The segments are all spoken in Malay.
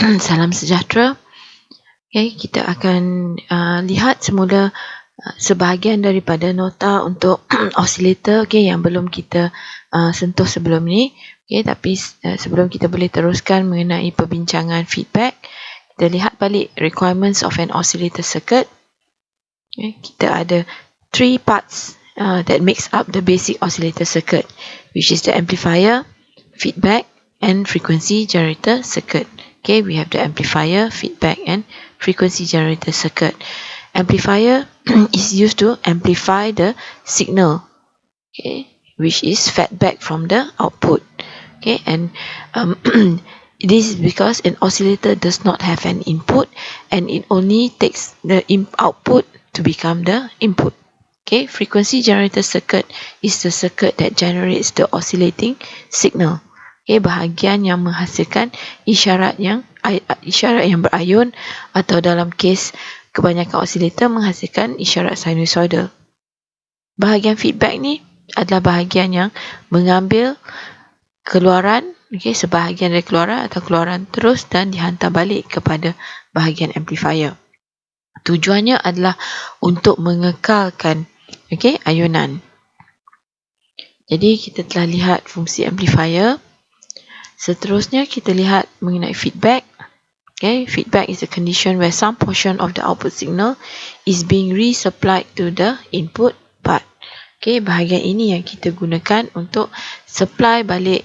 Salam sejahtera. Okay, kita akan lihat semula sebahagian daripada nota untuk osilator yang belum kita sentuh sebelum ni. Tapi sebelum kita boleh teruskan mengenai perbincangan feedback, kita lihat balik requirements of an oscillator circuit. Kita ada 3 parts that makes up the basic oscillator circuit, which is the amplifier, feedback and frequency generator circuit. We have the amplifier, feedback and frequency generator circuit. Amplifier is used to amplify the signal, which is fed back from the output. And this is because an oscillator does not have an input and it only takes the output to become the input. Frequency generator circuit is the circuit that generates the oscillating signal. Bahagian yang menghasilkan isyarat yang berayun, atau dalam kes kebanyakan osilator menghasilkan isyarat sinusoidal. Bahagian feedback ni adalah bahagian yang mengambil keluaran, sebahagian dari keluaran atau keluaran terus dan dihantar balik kepada bahagian amplifier. Tujuannya adalah untuk mengekalkan ayunan. Jadi kita telah lihat fungsi amplifier. Seterusnya kita lihat mengenai feedback. Feedback is a condition where some portion of the output signal is being resupplied to the input part. Bahagian ini yang kita gunakan untuk supply balik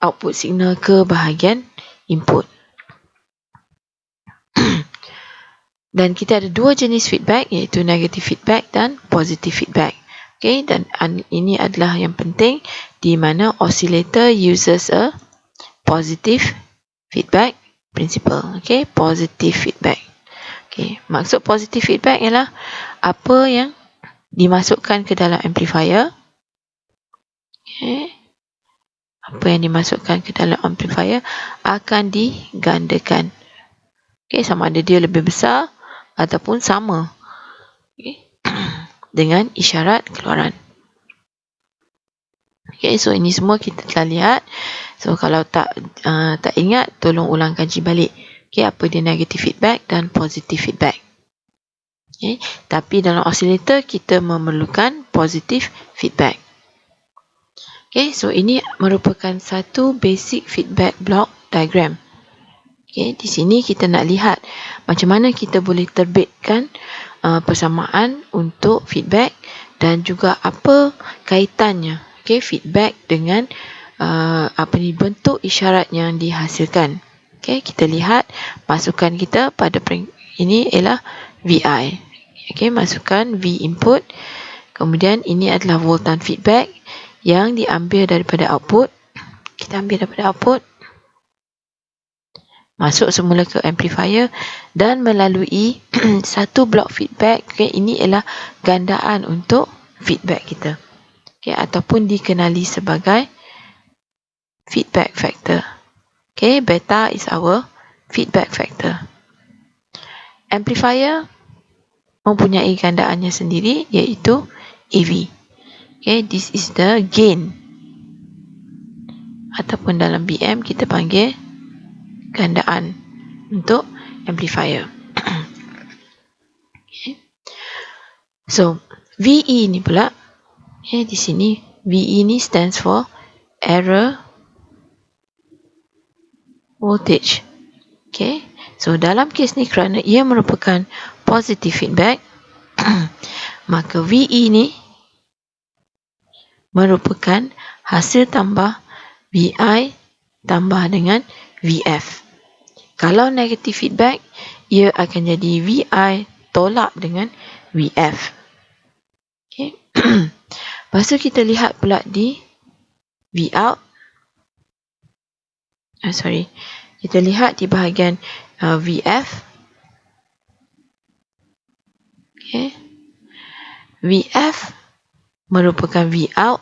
output signal ke bahagian input. Dan kita ada 2 jenis feedback, iaitu negative feedback dan positive feedback. Dan ini adalah yang penting, di mana oscillator uses a positive feedback principle. Positive feedback. Maksud positive feedback ialah apa yang dimasukkan ke dalam amplifier. Apa yang dimasukkan ke dalam amplifier akan digandakan. Sama ada dia lebih besar ataupun sama dengan isyarat keluaran. So ini semua kita telah lihat. So kalau tak ingat, tolong ulang kaji balik. Apa dia negative feedback dan positive feedback. Tapi dalam oscillator kita memerlukan positive feedback. So ini merupakan satu basic feedback block diagram. Di sini kita nak lihat macam mana kita boleh terbitkan persamaan untuk feedback dan juga apa kaitannya feedback dengan bentuk isyarat yang dihasilkan. Kita lihat masukan kita pada ini ialah VI. Masukkan V input. Kemudian ini adalah voltan feedback yang diambil daripada output. Kita ambil daripada output, masuk semula ke amplifier dan melalui satu blok feedback. Ini ialah gandaan untuk feedback kita. Ataupun dikenali sebagai feedback factor. Beta is our feedback factor. Amplifier mempunyai gandaannya sendiri, iaitu AV. This is the gain. Ataupun dalam BM kita panggil gandaan untuk amplifier. So, VE ni pula, di sini VE ni stands for error voltage. So dalam kes ni kerana ia merupakan positive feedback, maka VE ni merupakan hasil tambah VI tambah dengan VF. Kalau negative feedback, ia akan jadi VI tolak dengan VF. Lepas tu kita lihat pula di Vout. Kita lihat di bahagian VF. VF merupakan Vout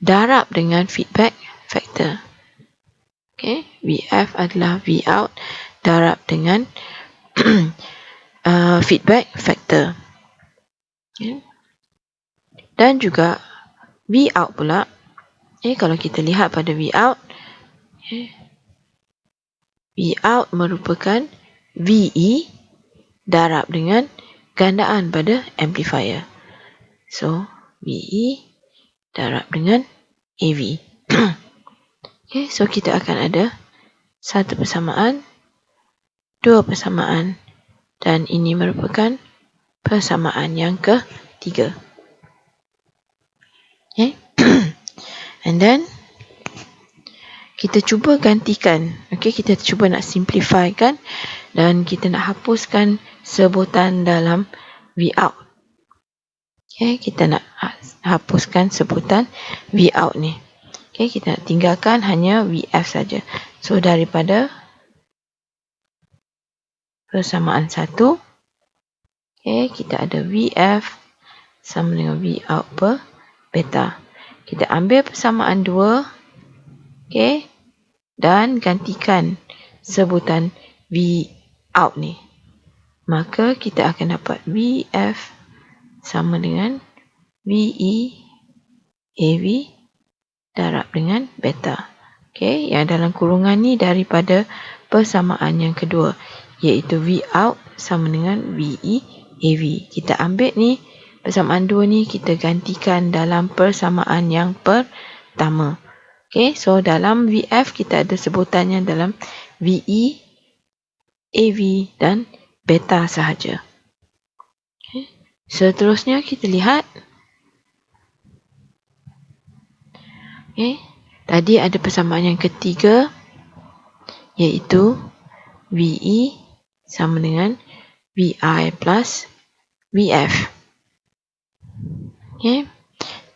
darab dengan feedback factor. VF adalah Vout darab dengan feedback factor. Dan juga Vout pula, kalau kita lihat pada Vout, V out merupakan VE darab dengan gandaan pada amplifier. So, VE darab dengan AV. Okay, so kita akan ada satu persamaan, dua persamaan, dan ini merupakan persamaan yang ketiga. Okay. And then kita cuba gantikan. Okay, kita cuba nak simplify kan, dan kita nak hapuskan sebutan dalam V out. Okay, kita nak hapuskan sebutan V out ni. Okay, kita nak tinggalkan hanya VF saja. So, daripada persamaan 1, okay, kita ada VF sama dengan V out per beta. Kita ambil persamaan 2, okay, dan gantikan sebutan V out ni. Maka kita akan dapat VF sama dengan VE AV darab dengan beta. Okay, yang dalam kurungan ni daripada persamaan yang kedua, iaitu V out sama dengan VE AV. Kita ambil ni, persamaan 2 ni kita gantikan dalam persamaan yang pertama. Okay, so dalam VF kita ada sebutannya dalam VE, AV dan beta sahaja. Okay. Seterusnya kita lihat. Okay. Tadi ada persamaan yang ketiga, iaitu VE sama dengan VI plus VF. Okay.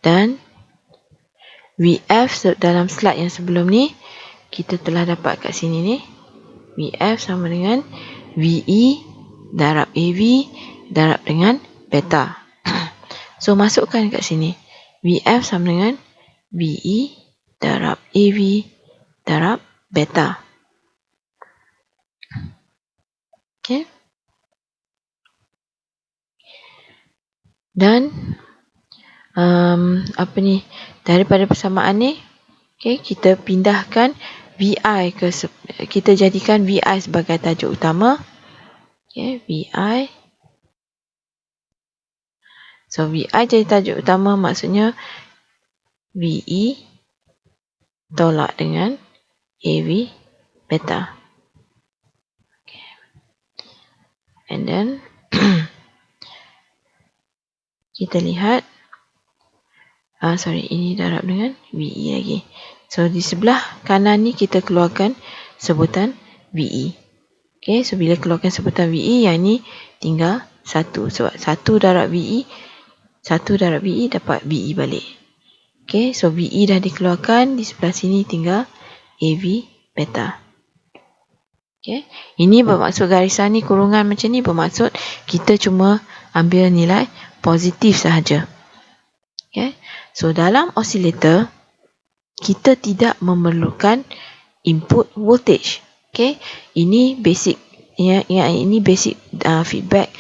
Dan VF dalam slide yang sebelum ni, kita telah dapat kat sini ni. VF sama dengan VE darab AV darab dengan beta. So, masukkan kat sini. VF sama dengan VE darab AV darab beta. Okay. Dan daripada persamaan ni, okay, kita pindahkan VI kita jadikan VI sebagai tajuk utama. Okay, VI. So, VI jadi tajuk utama, maksudnya VE tolak dengan AV beta. Okay. And then kita lihat, ini darab dengan VE lagi. So, di sebelah kanan ni kita keluarkan sebutan VE. Okay, so bila keluarkan sebutan VE, yang ni tinggal 1. Sebab 1 darab VE dapat VE balik. Okay, so VE dah dikeluarkan, di sebelah sini tinggal AV beta. Okay, ini bermaksud garisan ni, kurungan macam ni bermaksud kita cuma ambil nilai positif sahaja. Okay, so dalam osilator, kita tidak memerlukan input voltage. Okay, ini basic, ini basic feedback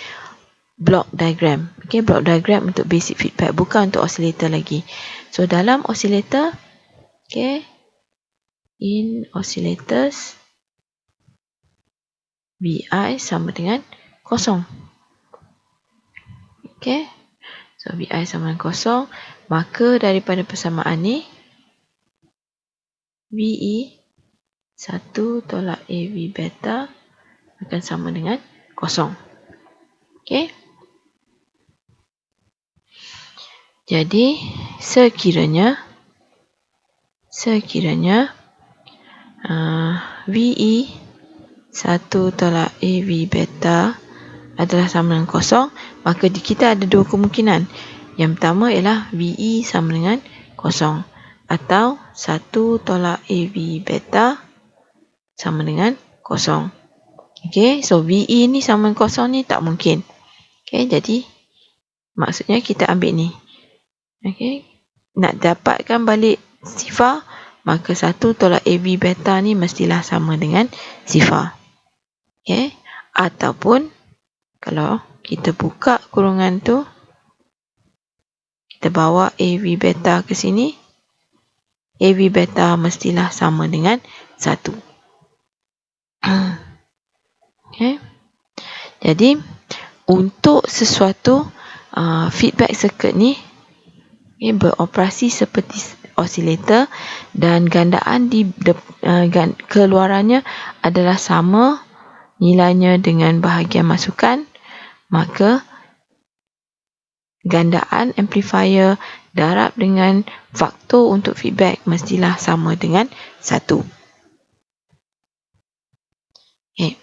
block diagram. Okay, block diagram untuk basic feedback, bukan untuk osilator lagi. So, dalam osilator, okay, in oscillators, VI sama dengan 0. Okay, so VI sama dengan 0. Maka daripada persamaan ni, VE 1 tolak AV beta akan sama dengan 0. Okay. Jadi, sekiranya VE 1 tolak AV beta adalah sama dengan 0, maka kita ada dua kemungkinan. Yang pertama ialah VE sama dengan 0, atau 1 tolak AV beta sama dengan 0. Okay, so VE ni sama dengan 0 ni tak mungkin. Okay, jadi maksudnya kita ambil ni. Okay, nak dapatkan balik sifar, maka 1 tolak AV beta ni mestilah sama dengan sifar. Okay, ataupun kalau kita buka kurungan tu, kita bawa AV beta ke sini, AV beta mestilah sama dengan 1. Okay. Jadi untuk sesuatu feedback circuit ni beroperasi seperti osilator dan gandaan di keluarannya adalah sama nilainya dengan bahagian masukan, maka gandaan amplifier darab dengan faktor untuk feedback mestilah sama dengan 1. Okay.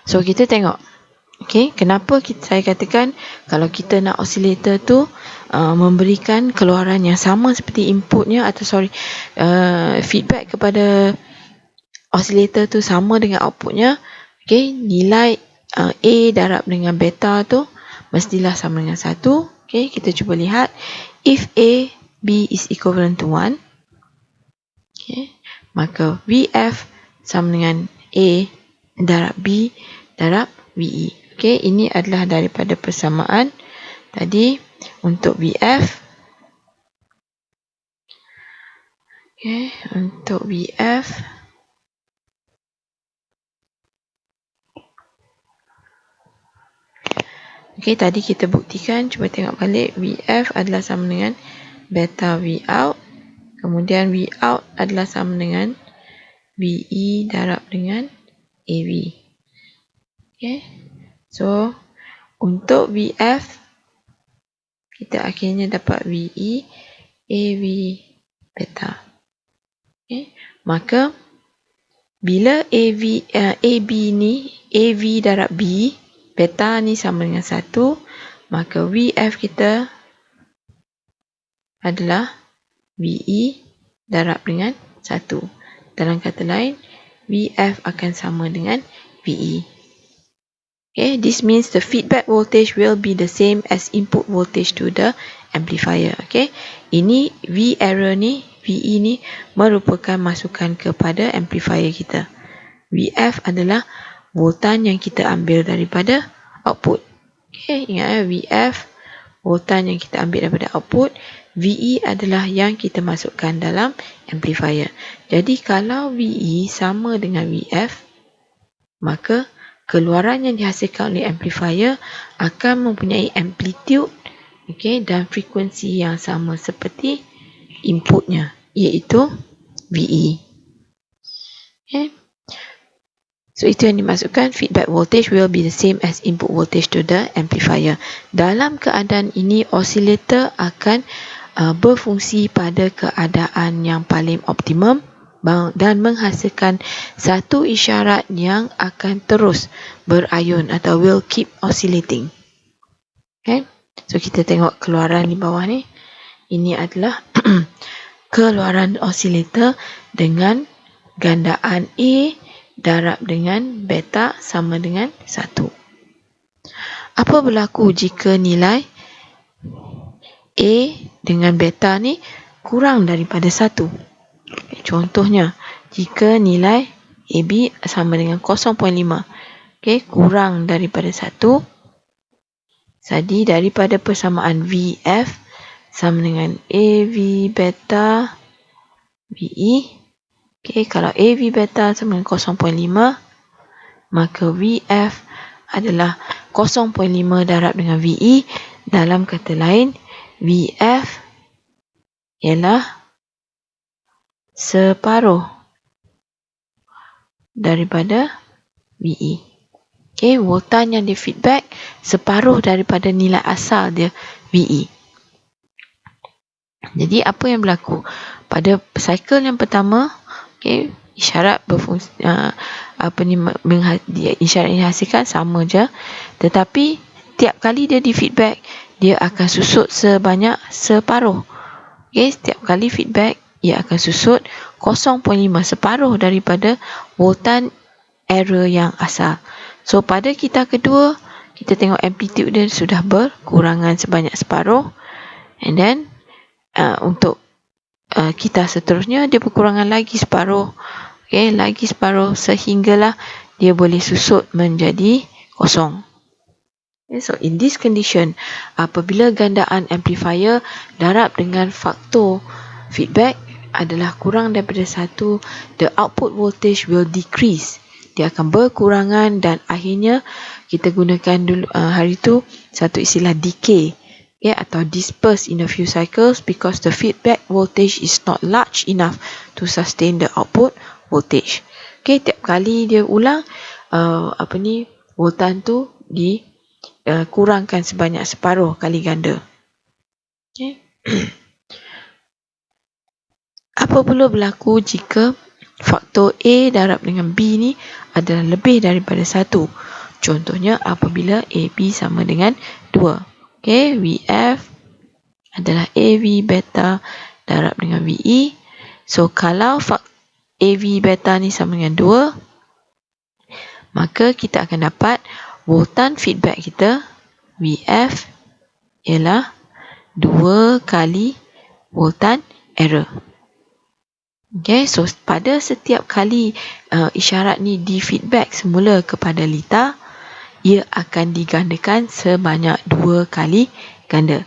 So kita tengok, okay, kenapa saya katakan kalau kita nak osilator tu memberikan keluaran yang sama seperti inputnya atau feedback kepada osilator tu sama dengan outputnya, okay, nilai A darab dengan beta tu mestilah sama dengan 1. Okay, kita cuba lihat. If A, B is equivalent to 1, okay, maka VF sama dengan A darab B darab VE. Okay, ini adalah daripada persamaan tadi untuk VF. Okay, untuk VF okay, tadi kita buktikan, cuba tengok balik. VF adalah sama dengan beta Vout. Kemudian Vout adalah sama dengan VE darab dengan AV. Okay. So, untuk VF, kita akhirnya dapat VE AV beta. Okay. Maka, bila AB ni, AV darab B, beta ni sama dengan 1, maka VF kita adalah VE darab dengan 1. Dalam kata lain, VF akan sama dengan VE. Okay, this means the feedback voltage will be the same as input voltage to the amplifier. Okay, ini V error ni, VE ni merupakan masukan kepada amplifier kita. VF adalah voltan yang kita ambil daripada output. Okay, ingat VF voltan yang kita ambil daripada output. VE adalah yang kita masukkan dalam amplifier. Jadi kalau VE sama dengan VF, maka keluaran yang dihasilkan oleh amplifier akan mempunyai amplitude, okay, dan frekuensi yang sama seperti inputnya, iaitu VE. Okay. So itu yang dimasukkan, feedback voltage will be the same as input voltage to the amplifier. Dalam keadaan ini, osilator akan berfungsi pada keadaan yang paling optimum dan menghasilkan satu isyarat yang akan terus berayun atau will keep oscillating. Okay. So kita tengok keluaran di bawah ni. Ini adalah keluaran osilator dengan gandaan A darab dengan beta sama dengan 1. Apa berlaku jika nilai A dengan beta ni kurang daripada 1? Contohnya, jika nilai AB sama dengan 0.5, okay, kurang daripada 1, jadi daripada persamaan VF sama dengan AV beta VE. Okay, kalau AV beta sama dengan 0.5, maka VF adalah 0.5 darab dengan VE. Dalam kata lain, VF ialah separuh daripada VE. Okay, voltan yang di-feedback separuh daripada nilai asal dia, VE. Jadi, apa yang berlaku? Pada cycle yang pertama, okay, isyarat berfungsi, isyarat yang dihasilkan sama je. Tetapi, tiap kali dia di-feedback, dia akan susut sebanyak separuh. Okay, setiap kali feedback, ia akan susut 0.5, separuh daripada voltan error yang asal. So, pada kita kedua, kita tengok amplitude dia sudah berkurangan sebanyak separuh. And then, untuk kita seterusnya, dia berkurangan lagi separuh. Okay, lagi separuh sehinggalah dia boleh susut menjadi kosong. Okay, so, in this condition, apabila gandaan amplifier darab dengan faktor feedback, adalah kurang daripada 1, the output voltage will decrease. Dia akan berkurangan dan akhirnya kita gunakan dulu hari tu satu istilah decay, atau disperse in a few cycles because the feedback voltage is not large enough to sustain the output voltage. Tiap kali dia ulang voltan tu dikurangkan sebanyak separuh kali ganda. Apa pula berlaku jika faktor A darab dengan B ni adalah lebih daripada 1? Contohnya apabila AB sama dengan 2. VF adalah AV beta darab dengan VE. So kalau AV beta ni sama dengan 2, maka kita akan dapat voltan feedback kita VF ialah 2 kali voltan error. So pada setiap kali isyarat ni di feedback semula kepada lita, ia akan digandakan sebanyak 2 kali ganda.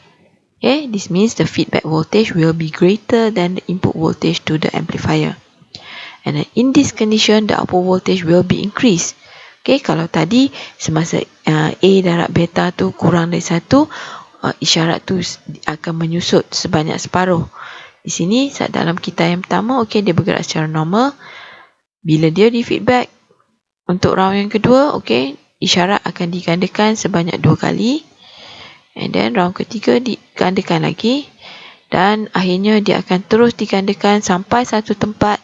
This means the feedback voltage will be greater than the input voltage to the amplifier. And in this condition, the output voltage will be increased. Kalau tadi semasa A darab beta tu kurang dari 1, isyarat tu akan menyusut sebanyak separuh. Di sini dalam kita yang pertama, dia bergerak secara normal. Bila dia di feedback untuk round yang kedua, isyarat akan digandakan sebanyak 2 kali. And then round ketiga digandakan lagi. Dan akhirnya dia akan terus digandakan sampai satu tempat,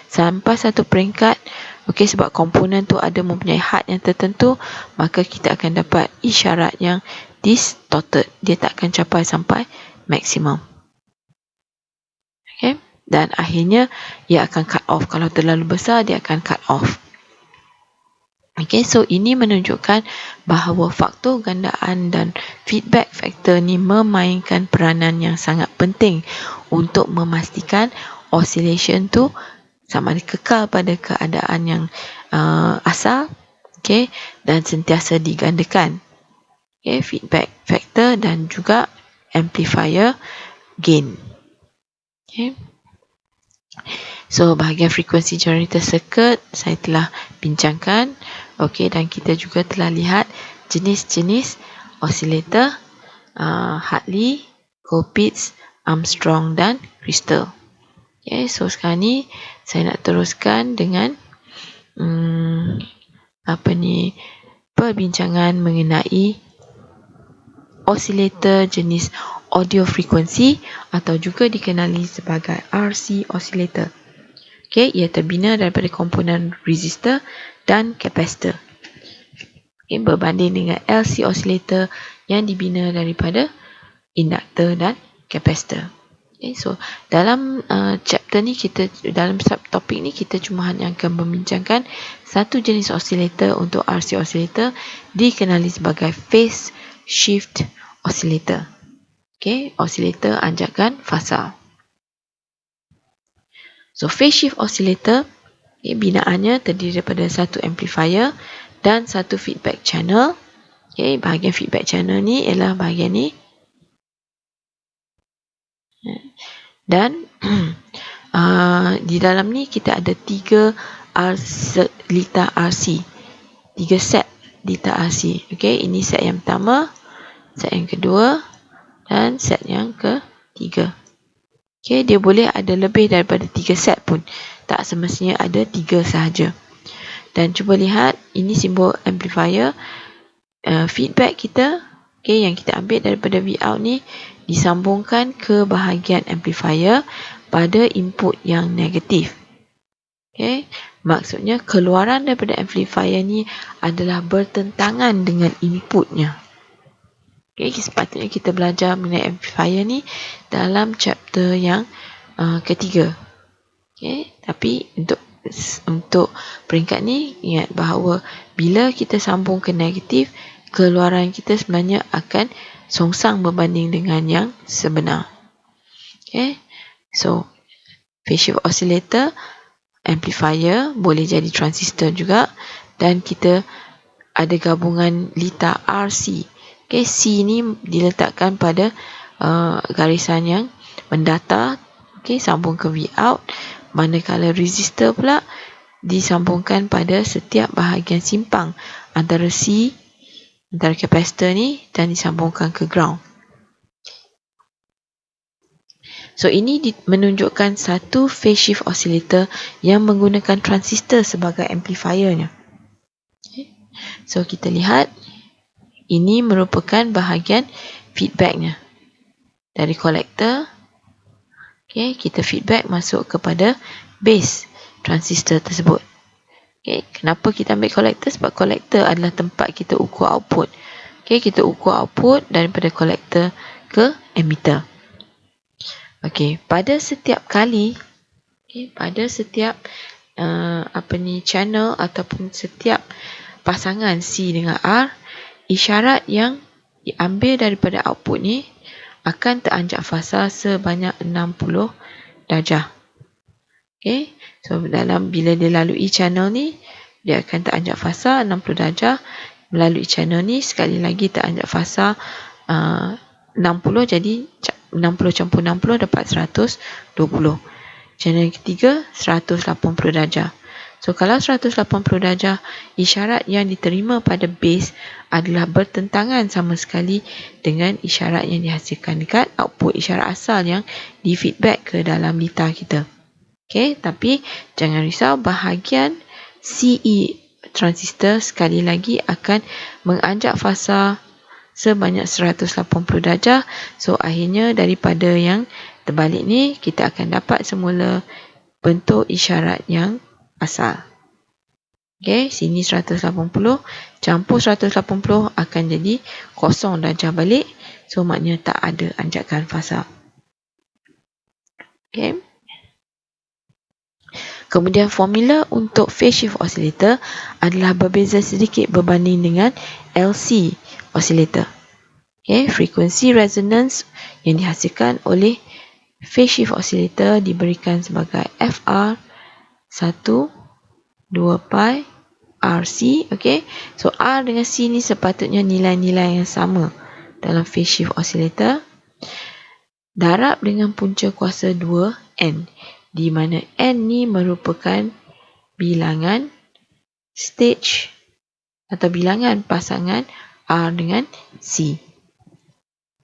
sampai satu peringkat. Sebab komponen tu ada mempunyai had yang tertentu, maka kita akan dapat isyarat yang distorted. Dia tak akan capai sampai maksimum. Dan akhirnya ia akan cut off. Kalau terlalu besar, dia akan cut off. So ini menunjukkan bahawa faktor gandaan dan feedback factor ni memainkan peranan yang sangat penting untuk memastikan oscillation tu sama ada kekal pada keadaan yang asal, dan sentiasa digandakan. Feedback factor dan juga amplifier gain. So bahagian frequency generator circuit saya telah bincangkan. Dan kita juga telah lihat jenis-jenis oscillator Hartley, Colpitts, Armstrong dan Crystal. So sekarang ni saya nak teruskan dengan perbincangan mengenai oscillator jenis audio frequency atau juga dikenali sebagai RC oscillator. Ia terbina daripada komponen resistor dan capacitor. Berbanding dengan LC oscillator yang dibina daripada induktor dan capacitor. So dalam chapter ni dalam subtopik ni kita cuma hanya akan membincangkan satu jenis oscillator untuk RC oscillator, dikenali sebagai phase shift oscillator. Oscillator anjakan fasa. So phase shift oscillator binaannya terdiri daripada satu amplifier dan satu feedback channel. Bahagian feedback channel ni ialah bahagian ni. Dan di dalam ni kita ada 3 lita RC. 3 set lita RC. Ini set yang pertama, set yang kedua dan set yang ketiga. Dia boleh ada lebih daripada 3 set pun. Tak semestinya ada 3 sahaja. Dan cuba lihat, ini simbol amplifier. Feedback kita, yang kita ambil daripada Vout ni, disambungkan ke bahagian amplifier pada input yang negatif. Maksudnya keluaran daripada amplifier ni adalah bertentangan dengan inputnya. Sepatutnya kita belajar mengenai amplifier ni dalam chapter yang ketiga. Tapi untuk peringkat ni, ingat bahawa bila kita sambung ke negatif, keluaran kita sebenarnya akan songsang berbanding dengan yang sebenar. So phase shift oscillator, amplifier, boleh jadi transistor juga, dan kita ada gabungan lita RC. C ni diletakkan pada garisan yang mendatar, okey, sambung ke Vout, manakala resistor pula disambungkan pada setiap bahagian simpang antara C, antara kapasitor ni, dan disambungkan ke ground. So ini menunjukkan satu phase shift oscillator yang menggunakan transistor sebagai amplifiernya. Okay. So kita lihat ini merupakan bahagian feedbacknya dari kolektor. Okay, kita feedback masuk kepada base transistor tersebut. Okay, kenapa kita ambil kolektor? Sebab kolektor adalah tempat kita ukur output. Okay, kita ukur output daripada kolektor ke emitter. Okay, pada setiap kali, pada setiap channel ataupun setiap pasangan C dengan R, isyarat yang diambil daripada output ni akan teranjak fasa sebanyak 60 darjah. Okay, so bila dia lalui channel ni, dia akan teranjak fasa 60 darjah. Melalui channel ni sekali lagi teranjak fasa 60, jadi 60 campur 60 dapat 120. Channel yang ketiga 180 darjah. So kalau 180 darjah, isyarat yang diterima pada base adalah bertentangan sama sekali dengan isyarat yang dihasilkan dekat output isyarat asal yang di feedback ke dalam litar kita. Okay, tapi jangan risau, bahagian CE transistor sekali lagi akan menganjak fasa sebanyak 180 darjah. So akhirnya daripada yang terbalik ni, kita akan dapat semula bentuk isyarat yang asal. Okay, sini 180 campur 180 akan jadi 0 darjah balik. So maknanya tak ada anjakan fasa. Okay. Kemudian formula untuk phase shift oscillator adalah berbeza sedikit berbanding dengan LC oscillator. Okay, frekuensi resonance yang dihasilkan oleh phase shift oscillator diberikan sebagai FR 1 2 pi RC. Okay, so R dengan C ni sepatutnya nilai-nilai yang sama dalam phase shift oscillator. Darab dengan punca kuasa 2N, di mana N ni merupakan bilangan stage atau bilangan pasangan R dengan C.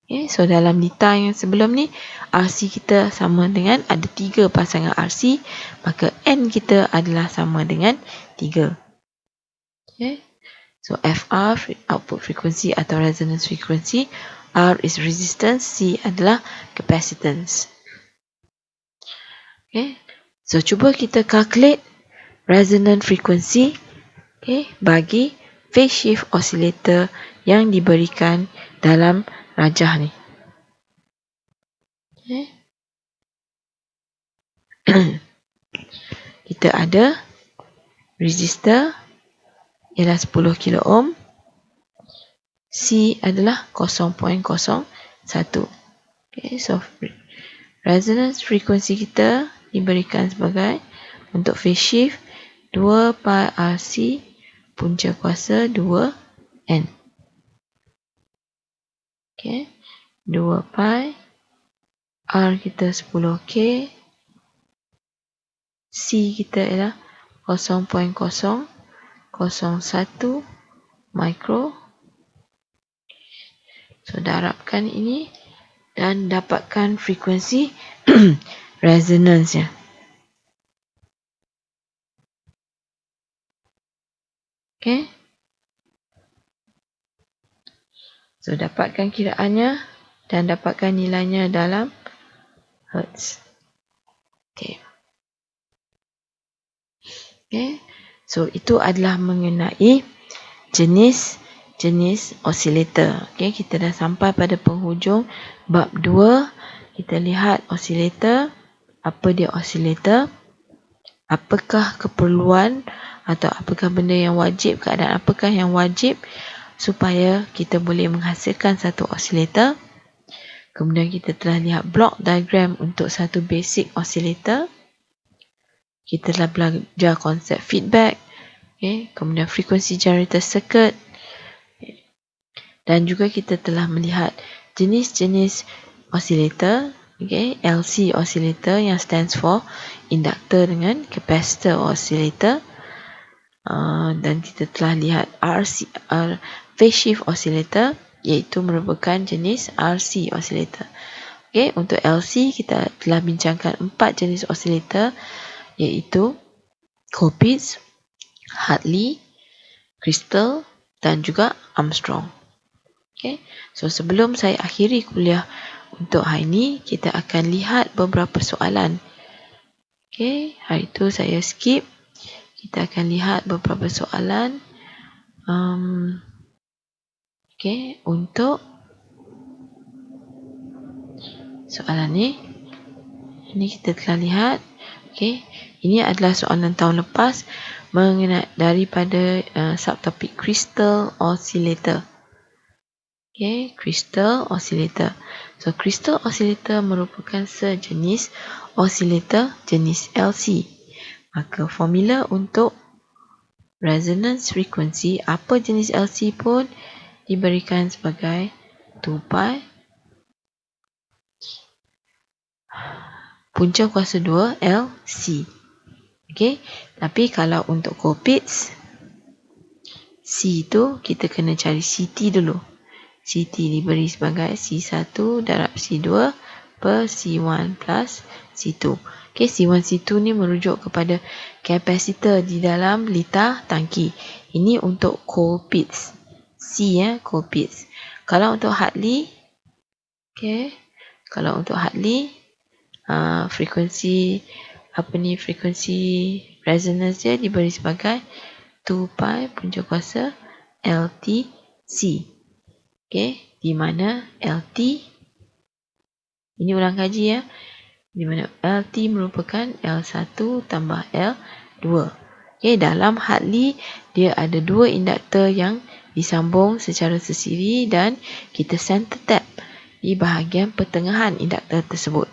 Okay, so dalam litar yang sebelum ni, RC kita sama dengan ada 3 pasangan RC, maka N kita adalah sama dengan 3. Okay, so FR output frequency atau resonance frequency, R is resistance, C adalah capacitance. Okay, so cuba kita calculate resonance frequency, okay, bagi phase shift oscillator yang diberikan dalam rajah ni. Okay. Kita ada resistor ialah 10 kilo ohm, C adalah 0.01. Okay, so resonance frequency kita diberikan sebagai untuk phase shift 2 pi RC punca kuasa 2N. Okay, 2 pi R kita 10K, C kita ialah 0.001 mikro. So darabkan ini dan dapatkan frekuensi resonance-nya. Okay, so dapatkan kiraannya dan dapatkan nilainya dalam Hertz. Okay. Okay, so itu adalah mengenai jenis oscillator. Okay, kita dah sampai pada penghujung bab 2. Kita lihat oscillator, apa dia oscillator, apakah keperluan atau apakah benda yang wajib, keadaan apakah yang wajib supaya kita boleh menghasilkan satu oscillator. Kemudian kita telah lihat block diagram untuk satu basic oscillator. Kita telah belajar konsep feedback, okay. Kemudian frequency generator circuit, dan juga kita telah melihat jenis-jenis oscillator, Okay, LC oscillator yang stands for inductor dengan capacitor oscillator. Dan kita telah lihat phase shift oscillator, iaitu merupakan jenis RC oscillator. Okay, untuk LC kita telah bincangkan 4 jenis oscillator, iaitu Colpitts, Hartley, Crystal dan juga Armstrong. Okay, so sebelum saya akhiri kuliah untuk hari ini, kita akan lihat beberapa soalan. Okay, hari itu saya skip. Kita akan lihat beberapa soalan. Okay, untuk soalan ini kita telah lihat. Okay, ini adalah soalan tahun lepas mengenai daripada subtopik crystal oscillator. Okay, crystal oscillator. So, crystal oscillator merupakan sejenis oscillator jenis LC. Maka formula untuk resonance frequency apa jenis LC pun diberikan sebagai 2π punca kuasa 2 LC. Okay, tapi kalau untuk Colpitts, C tu kita kena cari CT dulu. CT diberi sebagai C1 darab C2 per C1 plus C2. Okay, C1 C2 ni merujuk kepada kapasitor di dalam litar tangki. Ini untuk Colpitts. C Colpitts. Kalau untuk Hartley, okay, kalau untuk Hartley, frekuensi resonance dia diberi sebagai 2π punca kuasa LTC. Okay, di mana LT, ini ulang kaji di mana LT merupakan L1 tambah L2. Okay, dalam Hartley dia ada 2 induktor yang disambung secara sersiri dan kita center tap di bahagian pertengahan induktor tersebut.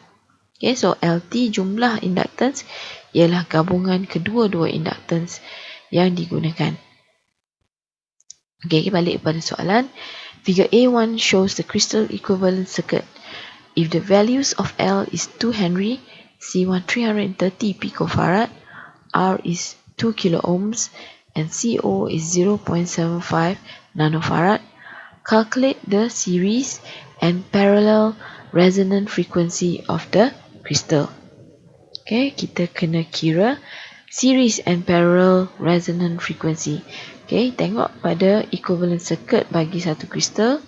Okay, so LT jumlah inductance ialah gabungan kedua-dua inductance yang digunakan. Okay, balik pada soalan. Figure A1 shows the crystal equivalent circuit. If the values of L is 2 Henry, C1 330 picofarad, R is 2 kilo ohms, and CO is 0.75 nanofarad, calculate the series and parallel resonant frequency of the crystal. Okay, kita kena kira series and parallel resonant frequency. Okay, tengok pada equivalent circuit bagi satu kristal.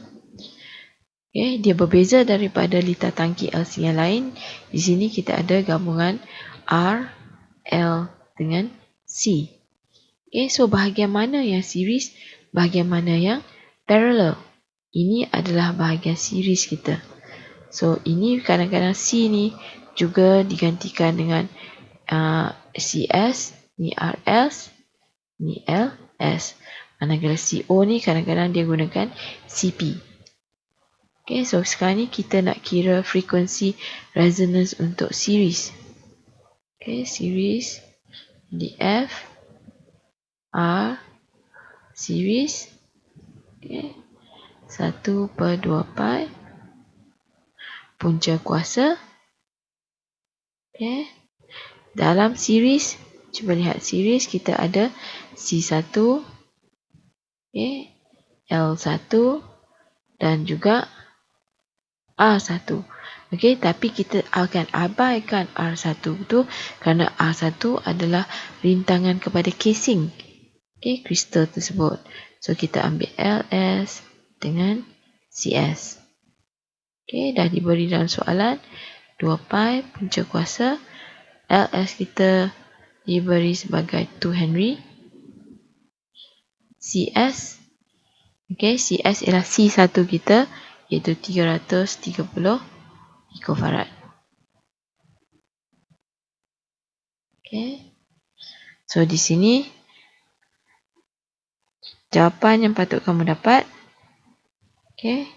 Okay, dia berbeza daripada litar tangki LC yang lain. Di sini kita ada gabungan R, L dengan C. Okay, so bahagian mana yang series, bahagian mana yang parallel? Ini adalah bahagian series kita. So, ini kadang-kadang C ni juga digantikan dengan CS, ni RS, ni LS. Manakala CO ni kadang-kadang dia gunakan CP. Okay, so sekarang ni kita nak kira frekuensi resonance untuk series. Okay, series di F, R, series. Okay, 1/2π punca kuasa. Okay, dalam series, cuba lihat series kita ada C1, okay, L1 dan juga R1. Okay, tapi kita akan abaikan R1 tu kerana R1 adalah rintangan kepada casing, okay, kristal tersebut. So, kita ambil LS dengan CS. Okay, dah diberi dalam soalan 2π punca kuasa. LS kita diberi sebagai 2 Henry. CS, okay, CS ialah C1 kita, iaitu 330 picofarad. Okay, so di sini jawapan yang patut kamu dapat, okay,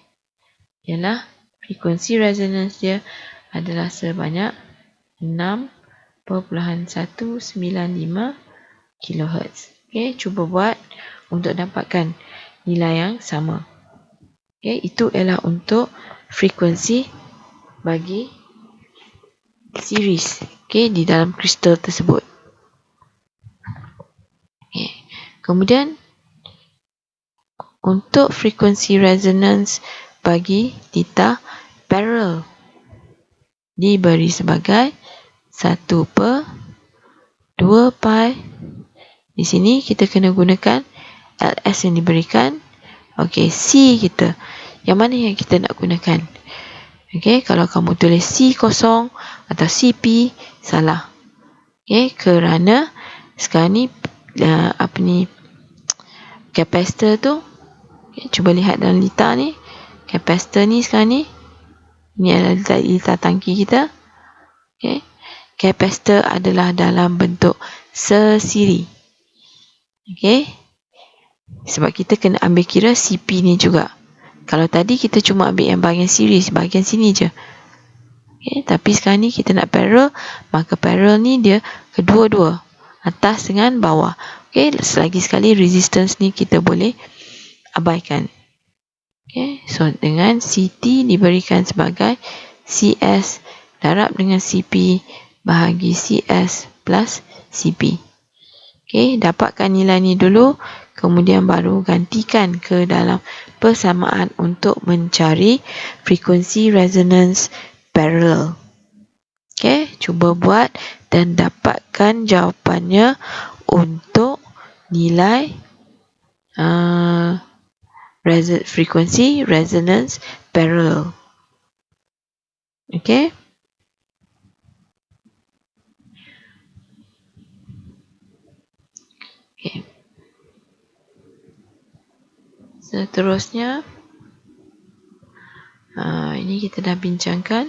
ialah frekuensi resonance dia adalah sebanyak 6.195 kHz. Okay, cuba buat untuk dapatkan nilai yang sama. Okay, itu ialah untuk frekuensi bagi series, okey, di dalam kristal tersebut. Okay. Kemudian untuk frekuensi resonance bagi theta parallel diberi sebagai 1/2 pi. Di sini kita kena gunakan LS yang diberikan. Okey, C kita. Yang mana yang kita nak gunakan? Okey, kalau kamu tulis C kosong atau CP, salah. Okey, kerana sekarang ni kapasitor tu, okay, cuba lihat dalam litar ni. Kapasitor ni sekarang ni, ni adalah litar tangki kita. Okey. Kapasitor adalah dalam bentuk sesiri. Okey. Sebab kita kena ambil kira CP ni juga. Kalau tadi kita cuma ambil yang bahagian series, bahagian sini je. Okay, tapi sekarang ni kita nak parallel, maka parallel ni dia kedua-dua, atas dengan bawah. Okay, selagi sekali resistance ni kita boleh abaikan. Okay, so dengan CT diberikan sebagai CS darab dengan CP bahagi CS plus CP. Okay, dapatkan nilai ni dulu, kemudian baru gantikan ke dalam persamaan untuk mencari frekuensi resonance parallel. Okay, cuba buat dan dapatkan jawapannya untuk nilai frekuensi resonance parallel. Okay. Okay. Seterusnya, ini kita dah bincangkan.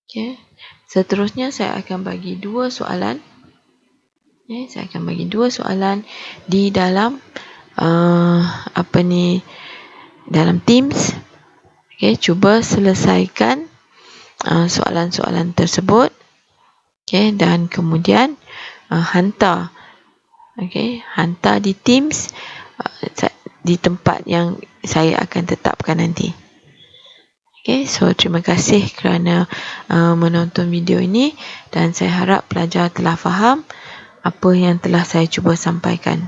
Okay. Seterusnya saya akan bagi dua soalan. Okay, saya akan bagi dua soalan di dalam dalam Teams. Okay, cuba selesaikan soalan-soalan tersebut. Okay, dan kemudian hantar. Okay, hantar di Teams di tempat yang saya akan tetapkan nanti. Okay, so terima kasih kerana menonton video ini dan saya harap pelajar telah faham apa yang telah saya cuba sampaikan.